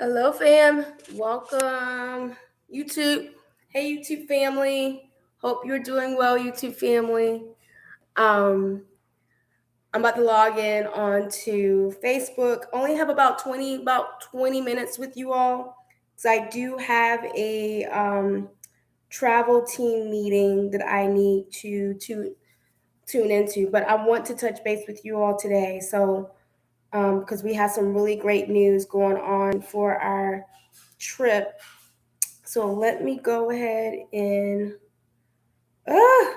Hello, fam. Welcome, YouTube. Hey, YouTube family. Hope you're doing well, YouTube family. Um, I'm about to log in onto Facebook. Only have about 20 minutes with you all, because I do have a travel team meeting that I need to tune into. But I want to touch base with you all today. So, because we have some really great news going on for our trip. So let me go ahead and I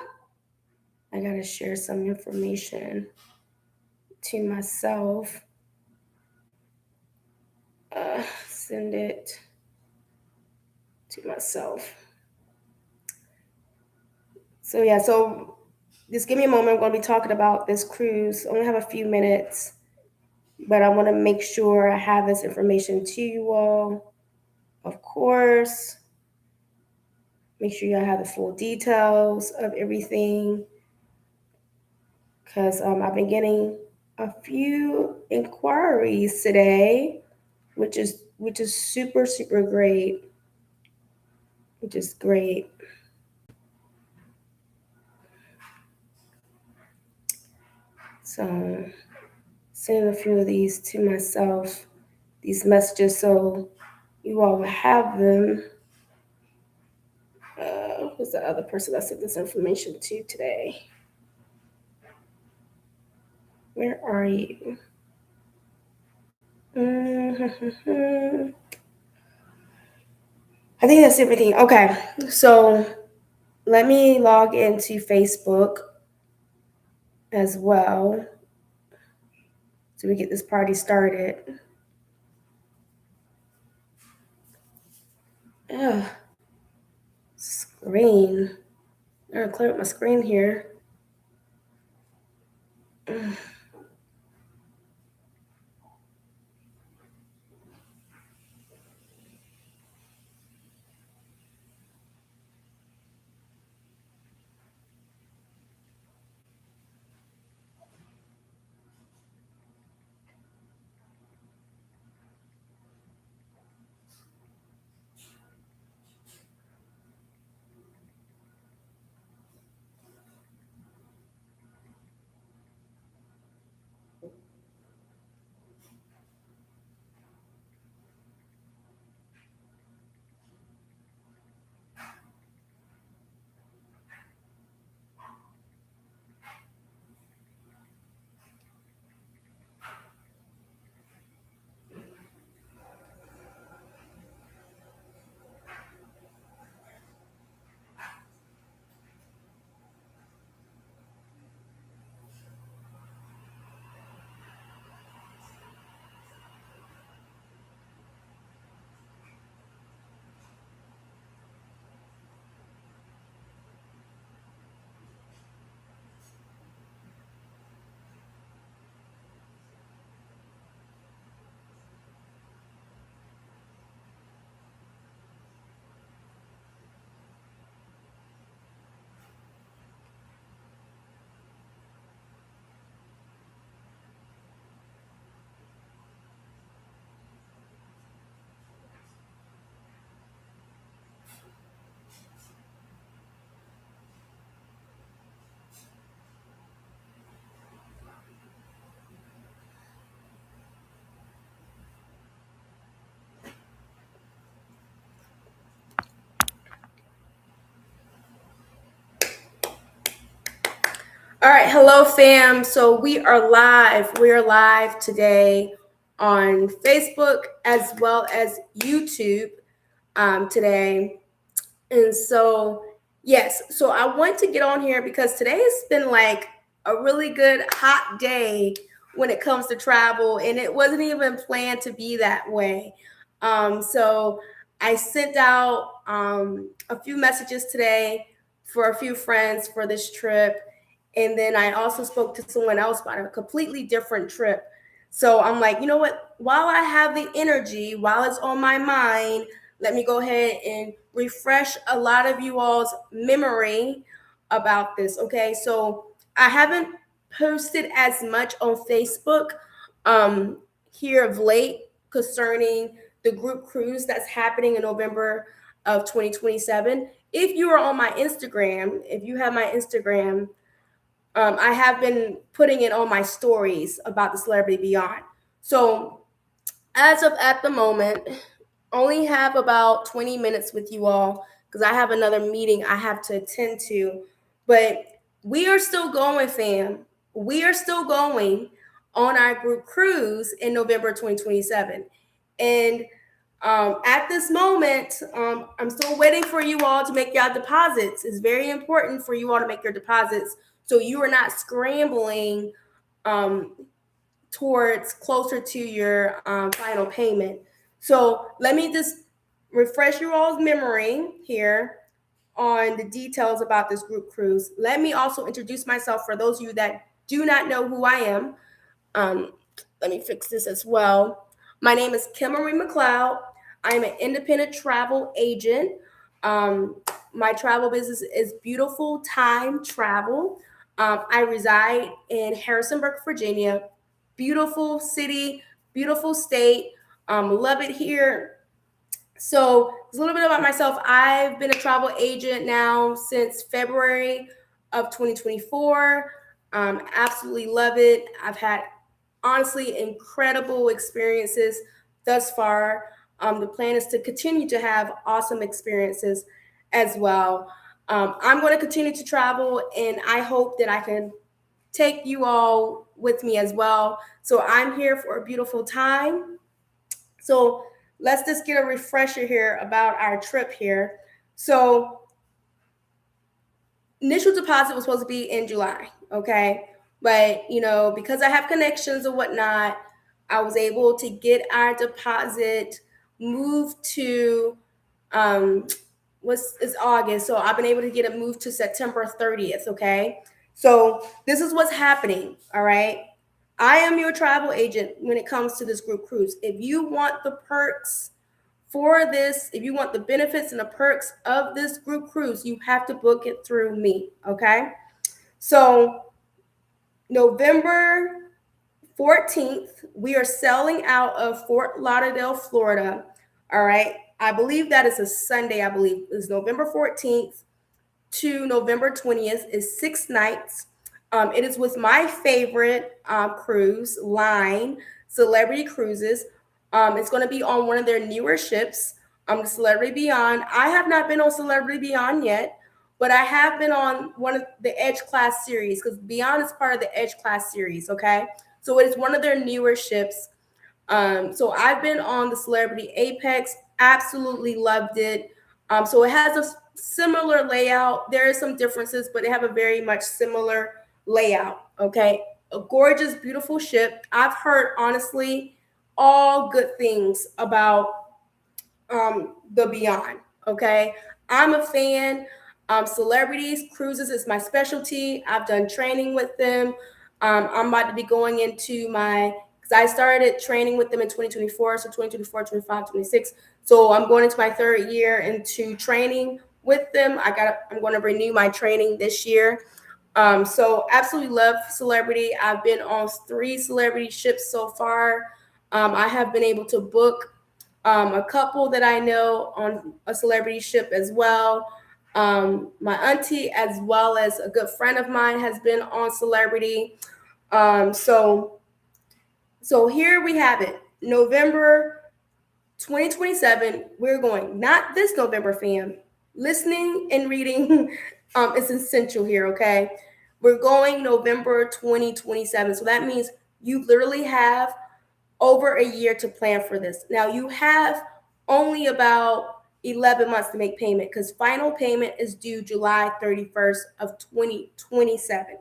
gotta share some information to myself. Send it to myself. So just give me a moment. I'm gonna be talking about this cruise. I only have a few minutes, but I want to make sure I have this information to you all. Of course, make sure you have the full details of everything, because I've been getting a few inquiries today, which is super great, which is great. So sending a few of these to myself, these messages, so you all will have them. Who's the other person I sent this information to today? Where are you? I think that's everything. Okay, so let me log into Facebook as well so we get this party started. Ugh. Screen. I'm gonna clear up my screen here. Ugh. All right, hello fam. So we are live. We are live today on Facebook as well as YouTube today. And so, yes, so I want to get on here because today has been like a really good hot day when it comes to travel, and it wasn't even planned to be that way. So I sent out a few messages today for a few friends for this trip. And then I also spoke to someone else about a completely different trip. So I'm like, you know what? While I have the energy, while it's on my mind, let me go ahead and refresh a lot of you all's memory about this. Okay, so I haven't posted as much on Facebook here of late concerning the group cruise that's happening in November of 2027. If you are on my Instagram, if you have my Instagram, I have been putting it on my stories about the Celebrity Beyond. So as of at the moment, only have about 20 minutes with you all because I have another meeting I have to attend to. But we are still going, fam. We are still going on our group cruise in November 2027. And at this moment, I'm still waiting for you all to make your deposits. It's very important for you all to make your deposits so you are not scrambling towards closer to your final payment. So let me just refresh your all's memory here on the details about this group cruise. Let me also introduce myself for those of you that do not know who I am. Let me fix this as well. My name is Kim Marie McLeod. I am an independent travel agent. My travel business is Beautiful Time Travel. I reside in Harrisonburg, Virginia. Beautiful city, beautiful state. Love it here. So, a little bit about myself. I've been a travel agent now since February of 2024. Absolutely love it. I've had honestly incredible experiences thus far. The plan is to continue to have awesome experiences as well. I'm going to continue to travel, and I hope that I can take you all with me as well. So I'm here for a beautiful time. So let's just get a refresher here about our trip here. So initial deposit was supposed to be in July, okay? But, because I have connections and whatnot, I was able to get our deposit moved to, it's August. So I've been able to get it moved to September 30th, okay? So this is what's happening, all right? I am your travel agent when it comes to this group cruise. If you want the perks for this, if you want the benefits and the perks of this group cruise, you have to book it through me, okay? So November 14th, we are sailing out of Fort Lauderdale, Florida, all right? I believe that is a Sunday, I believe. It's November 14th to November 20th is 6 nights. It is with my favorite cruise line, Celebrity Cruises. It's going to be on one of their newer ships, the Celebrity Beyond. I have not been on Celebrity Beyond yet, but I have been on one of the Edge Class series because Beyond is part of the Edge Class series, okay? So it is one of their newer ships. So I've been on the Celebrity Apex, absolutely loved it. So it has a similar layout. There are some differences, but they have a very much similar layout. Okay. A gorgeous, beautiful ship. I've heard honestly all good things about the Beyond. Okay. I'm a fan. Celebrities, cruises is my specialty. I've done training with them. I'm about to be going into because I started training with them in 2024, so 2024, 25, 26. So I'm going into my third year into training with them. I'm going to renew my training this year. So absolutely love Celebrity. I've been on 3 Celebrity ships so far. I have been able to book a couple that I know on a Celebrity ship as well. My auntie, as well as a good friend of mine, has been on Celebrity. So here we have it. November 2027, we're going. Not this November, fam. Listening and reading is essential here, okay? We're going November 2027. So that means you literally have over a year to plan for this. Now, you have only about 11 months to make payment because final payment is due July 31st of 2027,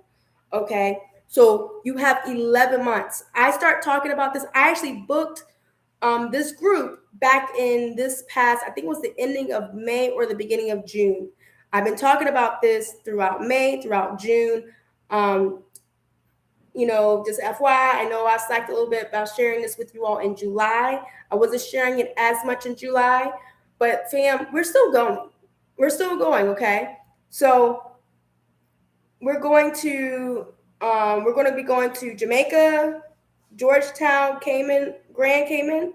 okay? So you have 11 months. I start talking about this. I actually booked this group back in this past, I think it was the ending of May or the beginning of June. I've been talking about this throughout May, throughout June. Just FYI, I know I slacked a little bit about sharing this with you all in July. I wasn't sharing it as much in July, but fam, we're still going. We're still going, okay? So we're going to be going to Jamaica, Georgetown, Cayman, Grand Cayman,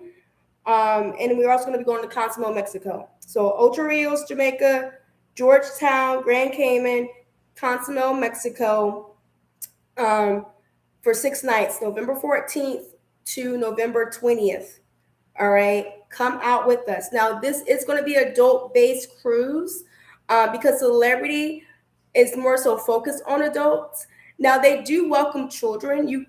And we're also going to be going to Cozumel, Mexico. So Ocho Rios, Jamaica, Georgetown, Grand Cayman, Cozumel, Mexico, for 6 nights, November 14th to November 20th. All right, come out with us. Now, this is going to be adult-based cruise because Celebrity is more so focused on adults. Now, they do welcome children.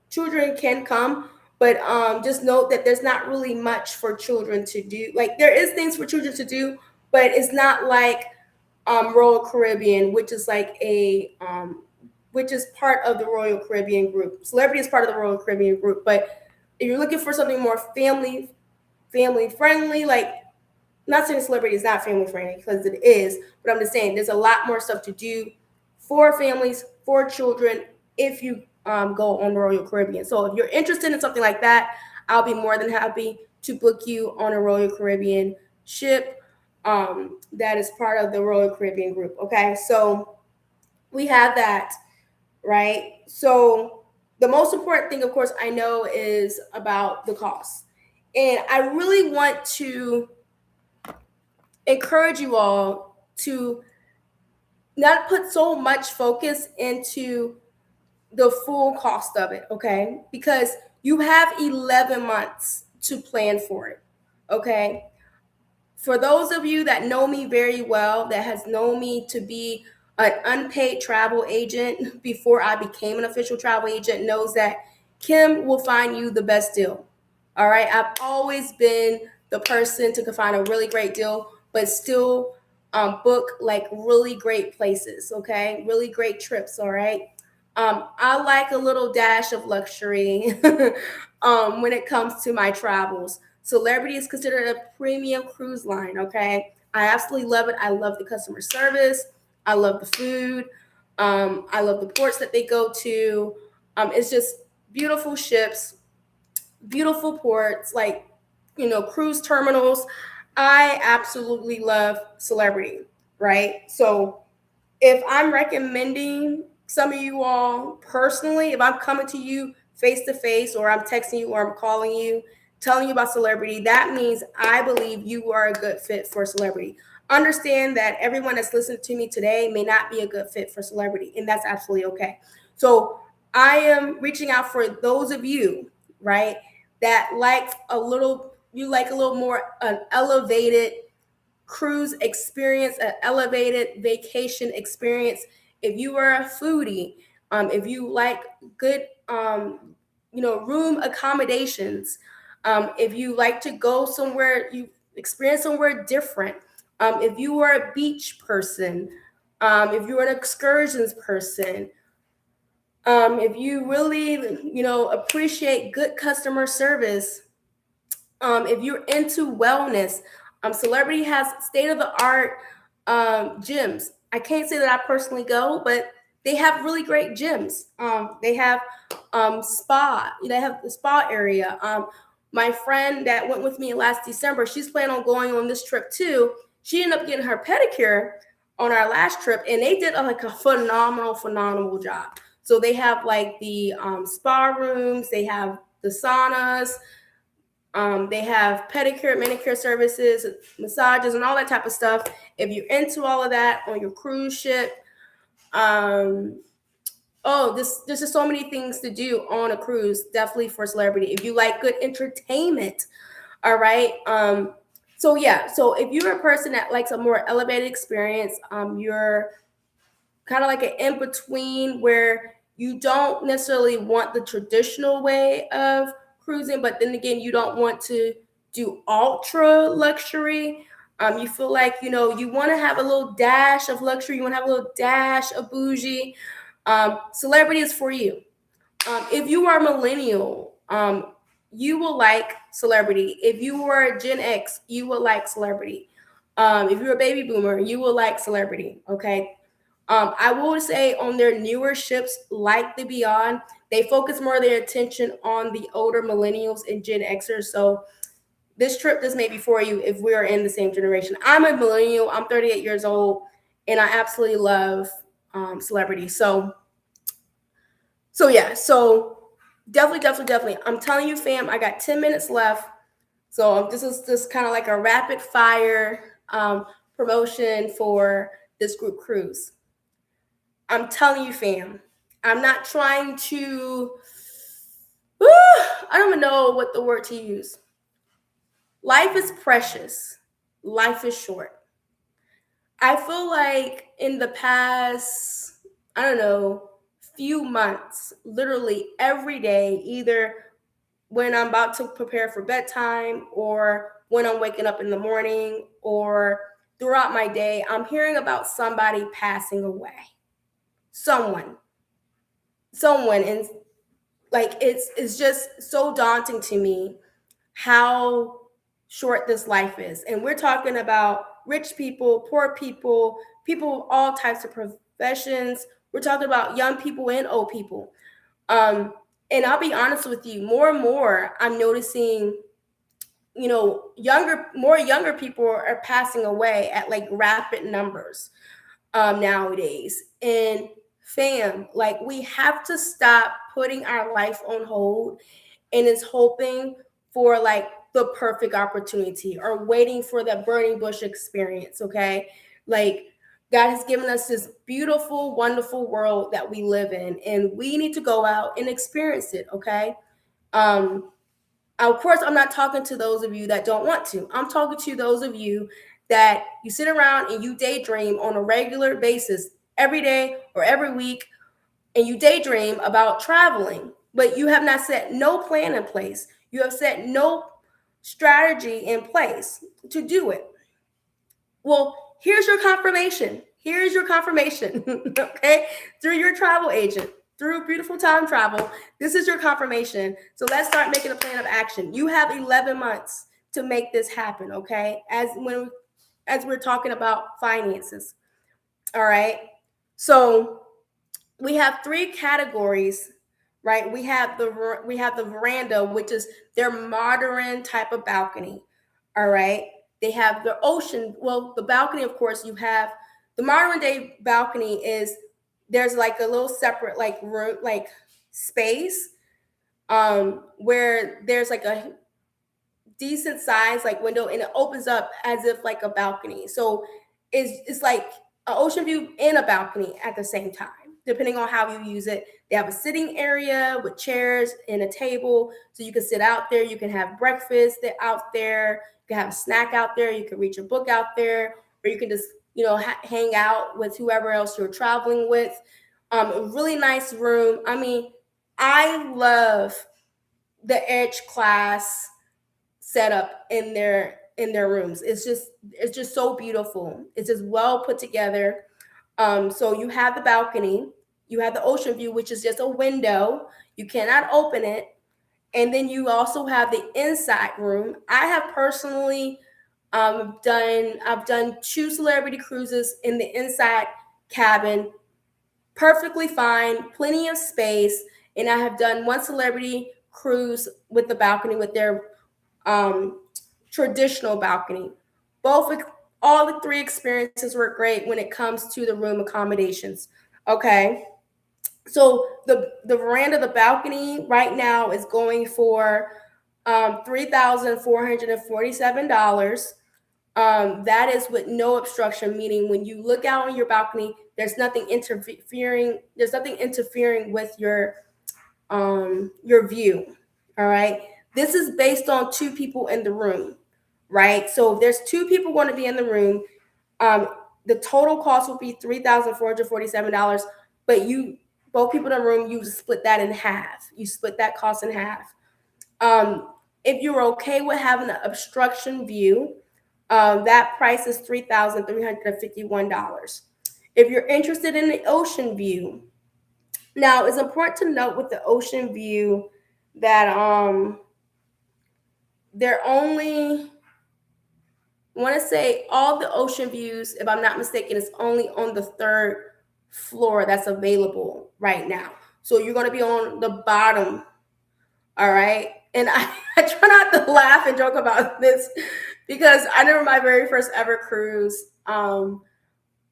Children can come, but just note that there's not really much for children to do. Like, there is things for children to do, but it's not like Royal Caribbean, which is which is part of the Royal Caribbean group. Celebrity is part of the Royal Caribbean group, but if you're looking for something more family friendly, like, not saying Celebrity is not family friendly, because it is, but I'm just saying there's a lot more stuff to do for families, for children, if you go on the Royal Caribbean. So if you're interested in something like that, I'll be more than happy to book you on a Royal Caribbean ship that is part of the Royal Caribbean group. Okay, so we have that, right? So the most important thing, of course, I know is about the cost. And I really want to encourage you all to not put so much focus into the full cost of it, okay? Because you have 11 months to plan for it, okay? For those of you that know me very well, that has known me to be an unpaid travel agent before I became an official travel agent, knows that Kim will find you the best deal. All right. I've always been the person to find a really great deal, but still book like really great places. Okay. Really great trips. All right. I like a little dash of luxury when it comes to my travels. Celebrity is considered a premium cruise line. Okay. I absolutely love it. I love the customer service. I love the food. I love the ports that they go to. It's just beautiful ships, beautiful ports, like, cruise terminals. I absolutely love Celebrity, right? So if I'm recommending some of you all personally, if I'm coming to you face to face, or I'm texting you, or I'm calling you, telling you about Celebrity, that means I believe you are a good fit for Celebrity. Understand that everyone that's listening to me today may not be a good fit for Celebrity, and that's absolutely okay. So I am reaching out for those of you, right, that like a little more an elevated cruise experience, an elevated vacation experience. If you are a foodie, if you like good, room accommodations, if you like to go somewhere, you experience somewhere different, if you are a beach person, if you're an excursions person, if you really, appreciate good customer service, if you're into wellness, Celebrity has state of the art gyms. I can't say that I personally go, but they have really great gyms. They have spa. They have the spa area. My friend that went with me last December, she's planning on going on this trip too. She ended up getting her pedicure on our last trip, and they did like a phenomenal job. So they have like the spa rooms, they have the saunas, they have pedicure, manicure services, massages, and all that type of stuff. If you're into all of that on your cruise ship, there's just so many things to do on a cruise, definitely for Celebrity. If you like good entertainment, all right. So if you're a person that likes a more elevated experience, you're kind of like an in between where you don't necessarily want the traditional way of cruising, but then again, you don't want to do ultra luxury. You feel like, you want to have a little dash of luxury, you want to have a little dash of bougie. Celebrity is for you. If you are millennial, you will like Celebrity. If you are Gen X, you will like Celebrity. If you're a baby boomer, you will like Celebrity. Okay. I will say on their newer ships, like the Beyond, they focus more of their attention on the older millennials and Gen Xers. So this trip, this may be for you if we are in the same generation. I'm a millennial. I'm 38 years old, and I absolutely love Celebrity. So definitely. I'm telling you, fam, I got 10 minutes left. So this is just kind of like a rapid fire promotion for this group cruise. I'm telling you, fam, I'm not trying to, I don't even know what the word to use. Life is precious. Life is short. I feel like in the past, I don't know, few months, literally every day, either when I'm about to prepare for bedtime or when I'm waking up in the morning or throughout my day, I'm hearing about somebody passing away. Someone. Someone. And like it's just so daunting to me how short this life is. And we're talking about rich people, poor people, people of all types of professions. We're talking about young people and old people. Um, and I'll be honest with you, more and more I'm noticing, more younger people are passing away at like rapid numbers nowadays. And fam, like we have to stop putting our life on hold and is hoping for like the perfect opportunity or waiting for the burning bush experience. Okay. Like God has given us this beautiful, wonderful world that we live in, and we need to go out and experience it. Okay. Um, of course, I'm not talking to those of you that don't want to. I'm talking to those of you that you sit around and you daydream on a regular basis every day or every week, and you daydream about traveling, but you have not set no plan in place. You have set no strategy in place to do it. Well, here's your confirmation. Here's your confirmation, okay? Through your travel agent, through Beautiful Time Travel, this is your confirmation. So let's start making a plan of action. You have 11 months to make this happen, okay? As we're talking about finances, all right? So we have three categories, right? We have the veranda, which is their modern type of balcony. All right. They have the ocean. Well, the balcony, of course, you have the modern day balcony is there's like a little separate like room, like space, where there's like a decent size like window and it opens up as if like a balcony. So it's like an ocean view and a balcony at the same time, depending on how you use it. They have a sitting area with chairs and a table, so you can sit out there. You can have breakfast out there. You can have a snack out there. You can read your book out there, or you can just hang out with whoever else you're traveling with. A really nice room. I mean, I love the Edge class setup in their rooms. It's just so beautiful. It's just well put together. So you have the balcony, you have the ocean view, which is just a window. You cannot open it. And then you also have the inside room. I have personally I've done two celebrity cruises in the inside cabin, perfectly fine, plenty of space. And I have done one celebrity cruise with the balcony with their um, traditional balcony. Both, all the three experiences were great when it comes to the room accommodations. Okay, so the veranda, the balcony right now is going for $3,447. That is with no obstruction, meaning when you look out on your balcony, there's nothing interfering. There's nothing interfering with your view. All right. This is based on two people in the room, right? So if there's two people going to be in the room, um, the total cost will be $3,447. But you, both people in the room, you split that in half. You split that cost in half. If you're okay with having an obstruction view, that price is $3,351. If you're interested in the ocean view, now it's important to note with the ocean view that they're only, I want to say all the ocean views, if I'm not mistaken, is only on the third floor that's available right now. So you're going to be on the bottom. All right. And I try not to laugh and joke about this because I remember my very first ever cruise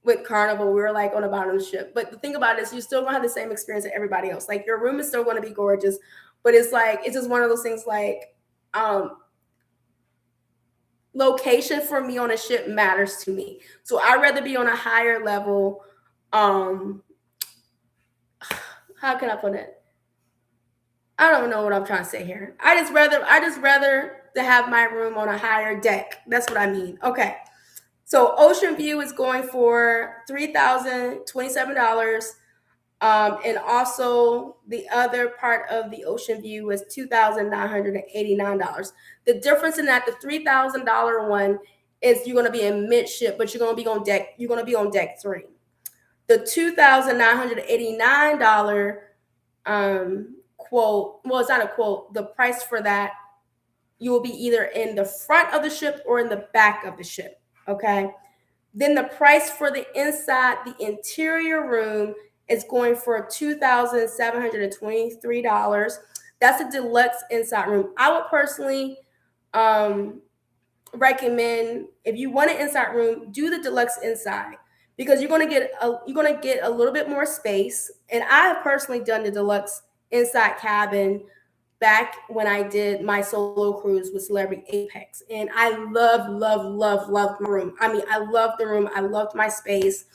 with Carnival. We were like on the bottom of the ship. But the thing about it is you're still going to have the same experience as everybody else. Like your room is still going to be gorgeous, but it's like, it's just one of those things like, um, location for me on a ship matters to me. So I'd rather be on a higher level. Um, how can I put it? I don't know what I'm trying to say here. I just rather to have my room on a higher deck. That's what I mean. Okay. So Ocean View is going for $3,027. And also the other part of the Ocean View was $2,989. The difference in that, the $3,000 one is you're going to be in midship, but you're going to be on deck. You're going to be on deck 3. The $2,989 quote. Well, it's not a quote. The price for that, you will be either in the front of the ship or in the back of the ship. Okay. Then the price for the inside, the interior room is going for $2,723. That's a deluxe inside room. I would personally recommend, if you want an inside room, do the deluxe inside, because you're gonna get a little bit more space. And I have personally done the deluxe inside cabin back when I did my solo cruise with Celebrity Apex. And I loved my room. I mean, I loved the room. I loved my space.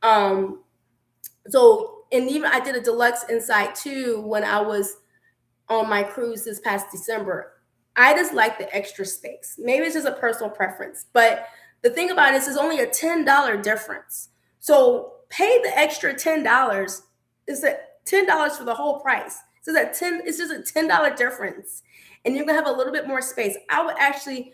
And even I did a deluxe inside too when I was on my cruise this past December. I just like the extra space. Maybe it's just a personal preference. But the thing about it is only a $10 difference. So pay the extra $10. It's $10 for the whole price. So it's just a $10 difference, and you're gonna have a little bit more space. I would actually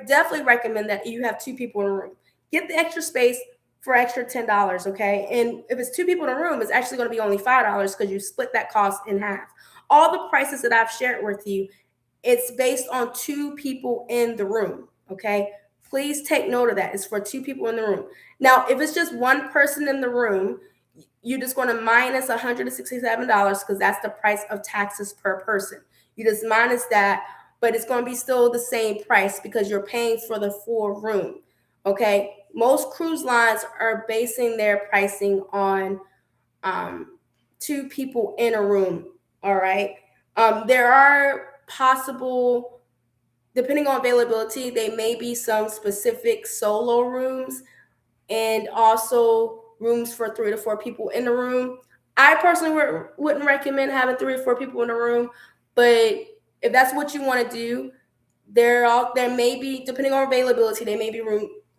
definitely recommend that you have 2 people in a room. Get the extra space for extra $10, okay? And if it's 2 people in a room, it's actually gonna be only $5 because you split that cost in half. All the prices that I've shared with you, it's based on 2 people in the room, okay? Please take note of that. It's for 2 people in the room. Now, if it's just 1 person in the room, you're just going to minus $167 because that's the price of taxes per person. You just minus that, but it's going to be still the same price because you're paying for the full room. Okay. Most cruise lines are basing their pricing on 2 people in a room. All right. There are possible, depending on availability, there may be some specific solo rooms and also rooms for 3 to 4 people in the room. I personally wouldn't recommend having 3 or 4 people in the room, but if that's what you want to do, there may be, depending on availability, there may be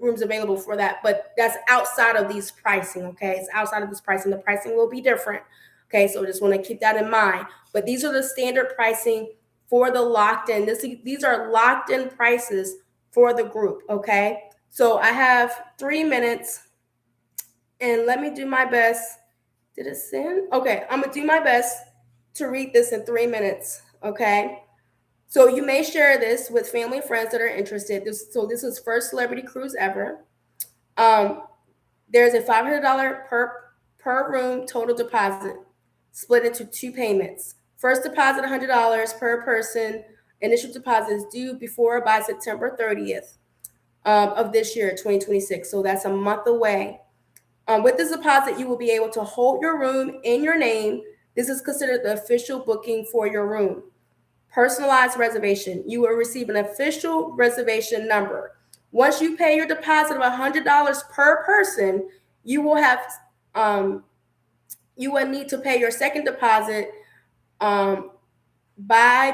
rooms available for that, but that's outside of these pricing. Okay, it's outside of this pricing. The pricing will be different. Okay, so just want to keep that in mind. But these are the standard pricing for the locked in. These are locked in prices for the group. Okay. So I have 3 minutes, and let me do my best. Did it send? Okay, I'm gonna do my best to read this in 3 minutes. Okay. So you may share this with family and friends that are interested. This is first celebrity cruise ever. There's a $500 per room total deposit, split into 2 payments. First deposit $100 per person. Initial deposit is due before or by September 30th. Of this year, 2026. So that's a month away. With this deposit, you will be able to hold your room in your name. This is considered the official booking for your room. Personalized reservation. You will receive an official reservation number. Once you pay your deposit of $100 per person, you will need to pay your second deposit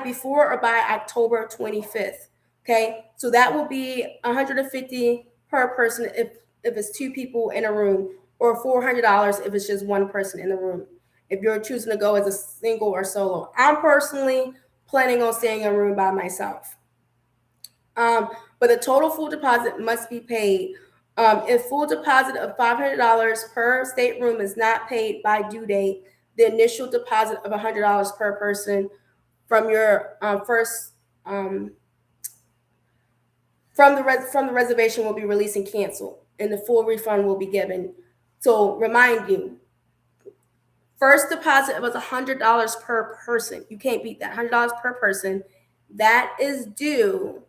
before or by October 25th. Okay, so that will be $150 per person if it's 2 people in a room, or $400 if it's just 1 person in the room, if you're choosing to go as a single or solo. I'm personally planning on staying in a room by myself. But the total full deposit must be paid. If full deposit of $500 per stateroom is not paid by due date, the initial deposit of $100 per person from your from the reservation will be released and canceled, and the full refund will be given. So remind you, first deposit was $100 per person. You can't beat that. $100 per person. That is due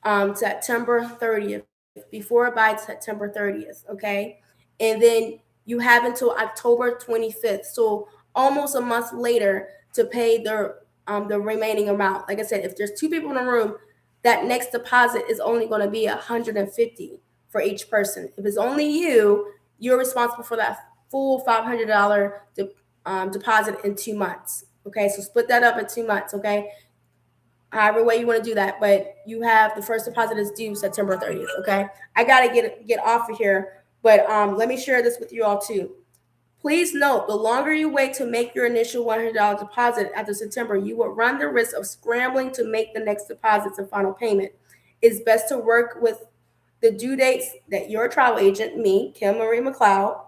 September 30th, before by September 30th. Okay, and then you have until October 25th, so almost a month later, to pay the remaining amount. Like I said, if there's 2 people in a room, that next deposit is only going to be $150 for each person. If it's only you, you're responsible for that full $500 deposit in 2 months. Okay, so split that up in 2 months. Okay, however way you want to do that, but you have the first deposit is due September 30th. Okay, I gotta get off of here, but let me share this with you all too. Please note, the longer you wait to make your initial $100 deposit after September, you will run the risk of scrambling to make the next deposits and final payment. It's best to work with the due dates that your travel agent, me, Kim Marie McLeod,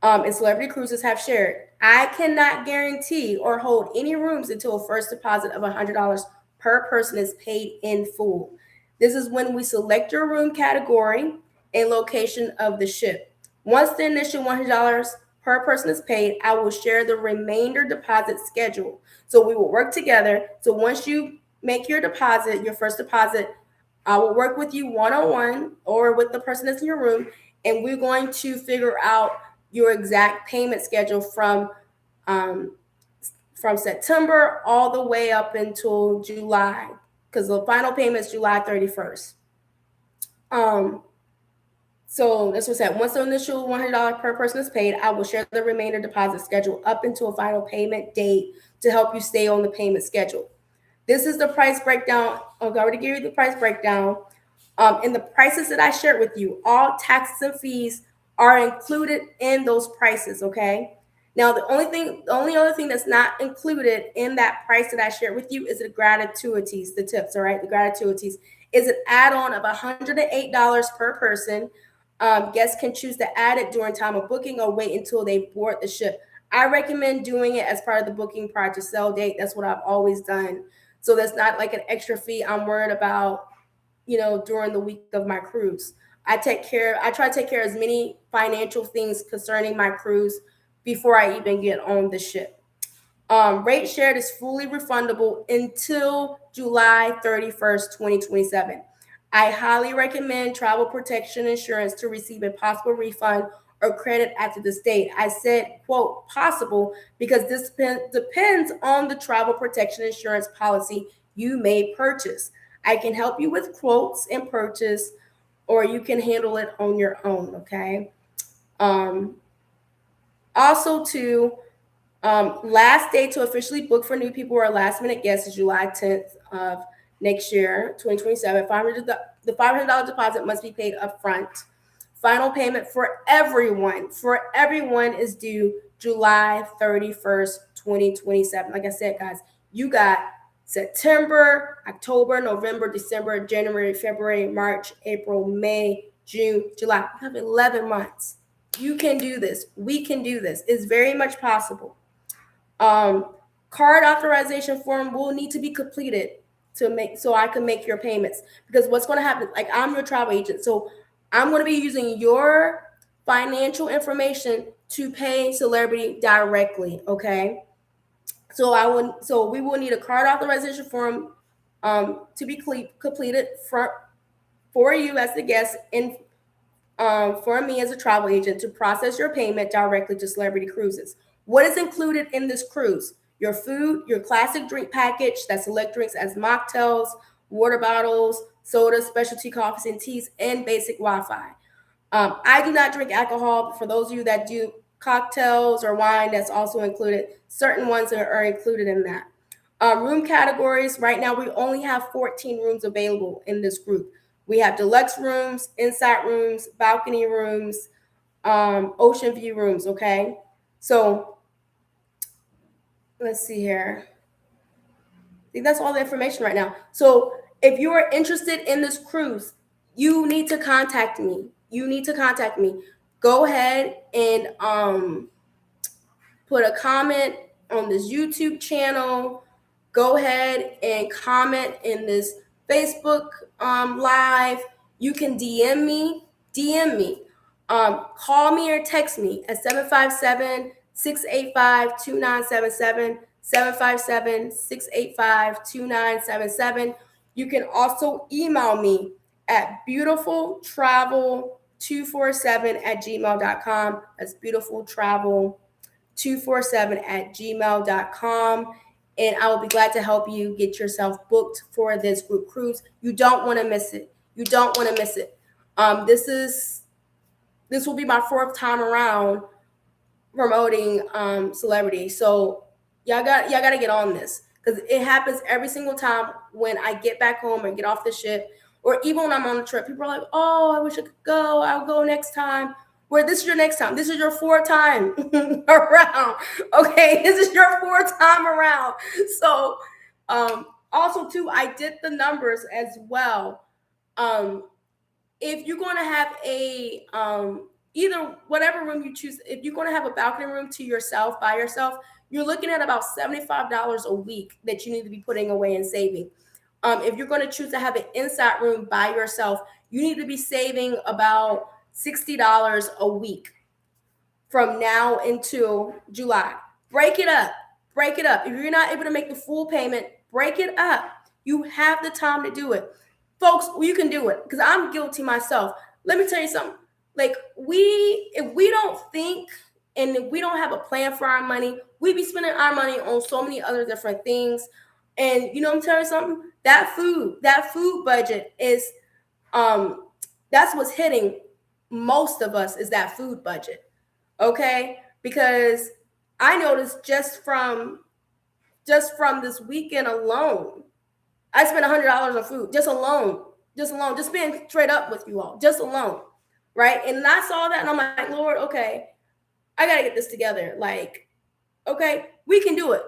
and Celebrity Cruises have shared. I cannot guarantee or hold any rooms until a first deposit of $100 per person is paid in full. This is when we select your room category and location of the ship. Once the initial $100 per person is paid, I will share the remainder deposit schedule. So we will work together. So once you make your deposit, your first deposit, I will work with you one-on-one or with the person that's in your room, and we're going to figure out your exact payment schedule from September all the way up until July, because the final payment is July 31st. So that's what I said. Once the initial $100 per person is paid, I will share the remainder deposit schedule up until a final payment date to help you stay on the payment schedule. This is the price breakdown. I've already given you the price breakdown. And the prices that I shared with you, all taxes and fees are included in those prices, okay? Now, the only other thing that's not included in that price that I shared with you is the gratuities, the tips, all right? The gratuities is an add-on of $108 per person. Guests can choose to add it during time of booking or wait until they board the ship. I recommend doing it as part of the booking prior to sale date. That's what I've always done. So that's not like an extra fee I'm worried about, during the week of my cruise. I try to take care of as many financial things concerning my cruise before I even get on the ship. Rate shared is fully refundable until July 31st, 2027. I highly recommend travel protection insurance to receive a possible refund or credit after this date. I said, quote, possible, because this depends on the travel protection insurance policy you may purchase. I can help you with quotes and purchase, or you can handle it on your own, okay? Also, too, last day to officially book for new people or last minute guests is July 10th of next year, 2027. The $500 deposit must be paid up front. Final payment for everyone is due July 31st, 2027. Like I said, guys, you got September, October, November, December, January, February, March, April, May, June, July. You have 11 months. You can do this. We can do this. It's very much possible. Card authorization form will need to be completed so I can make your payments, because what's going to happen, like, I'm your travel agent, so I'm going to be using your financial information to pay Celebrity directly, okay? So we will need a card authorization form to be completed for you as the guest, and for me as a travel agent to process your payment directly to Celebrity Cruises. What is included in this cruise? Your food, your classic drink package, that's select drinks as mocktails, water bottles, sodas, specialty coffees and teas, and basic Wi-Fi. I do not drink alcohol. For those of you that do cocktails or wine, that's also included. Certain ones are included in that. Room categories, right now we only have 14 rooms available in this group. We have deluxe rooms, inside rooms, balcony rooms, ocean view rooms, okay? So let's see here. I think that's all the information right now. So if you are interested in this cruise, you need to contact me. Go ahead and put a comment on this YouTube channel. Go ahead and comment in this Facebook live. You can DM me. Call me or text me at 757-685-2977, 757-685-2977. You can also email me at beautifultravel247@gmail.com. That's beautifultravel247@gmail.com. and I will be glad to help you get yourself booked for this group cruise. You don't want to miss it. You don't want to miss it. This will be my fourth time around promoting celebrity. So y'all got to get on this, because it happens every single time when I get back home and get off the ship, or even when I'm on the trip. People are like, "Oh, I wish I could go. I'll go next time." Where this is your next time. This is your fourth time around. Okay, this is your fourth time around. So, also too, I did the numbers as well. If you're going to have a either whatever room you choose, if you're going to have a balcony room to yourself by yourself, you're looking at about $75 a week that you need to be putting away and saving. If you're going to choose to have an inside room by yourself, you need to be saving about $60 a week from now until July. Break it up. Break it up. If you're not able to make the full payment, break it up. You have the time to do it. Folks, you can do it, because I'm guilty myself. Let me tell you something. Like, if we don't think and if we don't have a plan for our money, we be spending our money on so many other different things. And you know, I'm telling you something, that food budget is that's what's hitting most of us, is that food budget. Okay? Because I noticed just from this weekend alone, I spent $100 on food just alone, just being straight up with you all, just alone, right? And I saw that, and I'm like, Lord, okay, I gotta get this together. Like, okay, we can do it.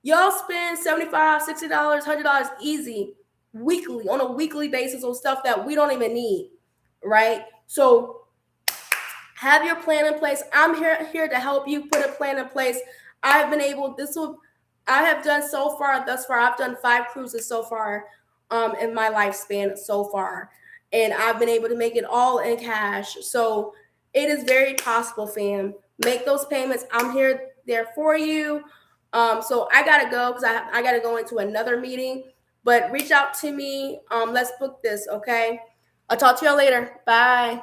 Y'all spend $75, $60, $100 easy weekly, on a weekly basis, on stuff that we don't even need, right? So have your plan in place. I'm here to help you put a plan in place. I've been able, I have done thus far, I've done 5 cruises so far in my lifespan so far. And I've been able to make it all in cash. So it is very possible, fam. Make those payments. I'm there for you. So I gotta go, because I gotta go into another meeting. But reach out to me. Let's book this, okay? I'll talk to y'all later. Bye.